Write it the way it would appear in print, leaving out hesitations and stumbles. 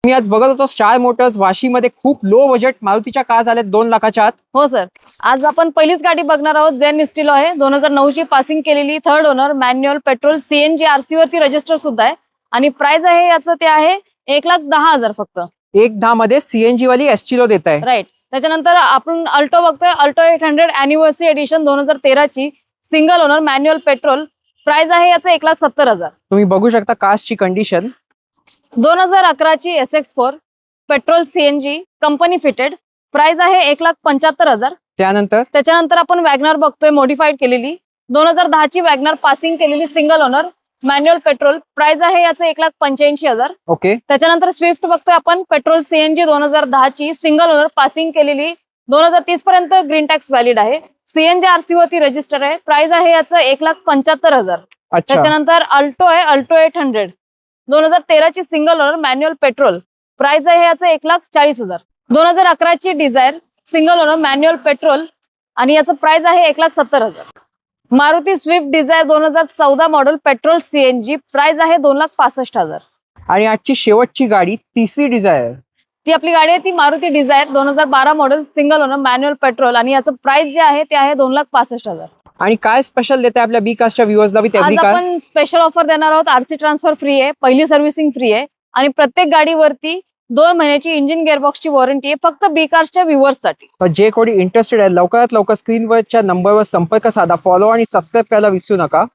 मी आज बघत होतो स्टार मोटर्स वाशीमध्ये खूप लो बजेट मारुतीच्या कार आल्यात 2 लाखाच्या आत. हो सर, आज आपण पहिलीच गाडी बघणार आहोत. जेन इस्टिलो आहे, 2009 ची पासिंग केलेली, 3rd owner, manual, petrol, CNG, RC वरती रजिस्टर सुद्धा आहे. आणि प्राइस आहे याचं ते आहे 1,10,000 फक्त. 1,10 मध्ये सीएनजी वाली एस्टिलो देत आहे. राईट. त्याच्यानंतर आपण अल्टो बघतोय, अल्टो 800 अॅनिव्हर्सरी एडिशन 2013 ची, single owner, manual, petrol. Price आहे याचं 1,70,000. तुम्ही बघू शकता कार्सची कंडिशन. 2011 ची SX4 petrol CNG company fitted. Price आहे 1,75,000. त्याच्यानंतर आपण वॅगनर बघतोय मॉडिफाईड केलेली, 2010 ची वॅगनर पासिंग केलेली, single owner, manual, petrol. Price आहे याचं 1,85,000. ओके. त्याच्यानंतर स्विफ्ट बघतोय आपण, पेट्रोल सीएनजी 2010 ची, सिंगल ओनर, पासिंग केलेली, 2030 पर्यंत ग्रीन टॅक्स व्हॅलिड आहे, सीएनजी आरसी वरती रजिस्टर आहे. प्राइस आहे याचं 1,75,000. त्याच्यानंतर अल्टो आहे, अल्टो 800 2013 ची, single owner, manual, petrol. Price आहे याचं 1,40,000. 2011 ची Dzire, single owner, manual, petrol, आणि याचं प्राइस आहे 1,70,000. Maruti Swift Dzire 2014 model, petrol CNG. Price आहे 2,65,000. आणि आजची शेवटची गाडी तिसरी डिझायर. ती आपली गाडी आहे, ती Maruti Dzire 2012 model, single owner, manual, petrol, आणि याचं प्राइस जे आहे ते आहे 2,65,000. आणि काय स्पेशल देते आपल्या बी कास्टच्या व्ह्यूअर्सला? आज आपण स्पेशल ऑफर देणार आहोत. आरसी ट्रान्सफर फ्री आहे, पहिली सर्व्हिसिंग फ्री आहे, आणि प्रत्येक गाडीवरती 2 महिन्याची इंजिन गिअरबॉक्सची वॉरंटी आहे, फक्त बी कार्सच्या व्ह्यूअर्ससाठी. जे कोणी इंटरेस्टेड आहे लवकरात लवकर स्क्रीनवरच्या नंबरवर संपर्क साधा, फॉलो आणि सबस्क्राईब करायला विसरू नका.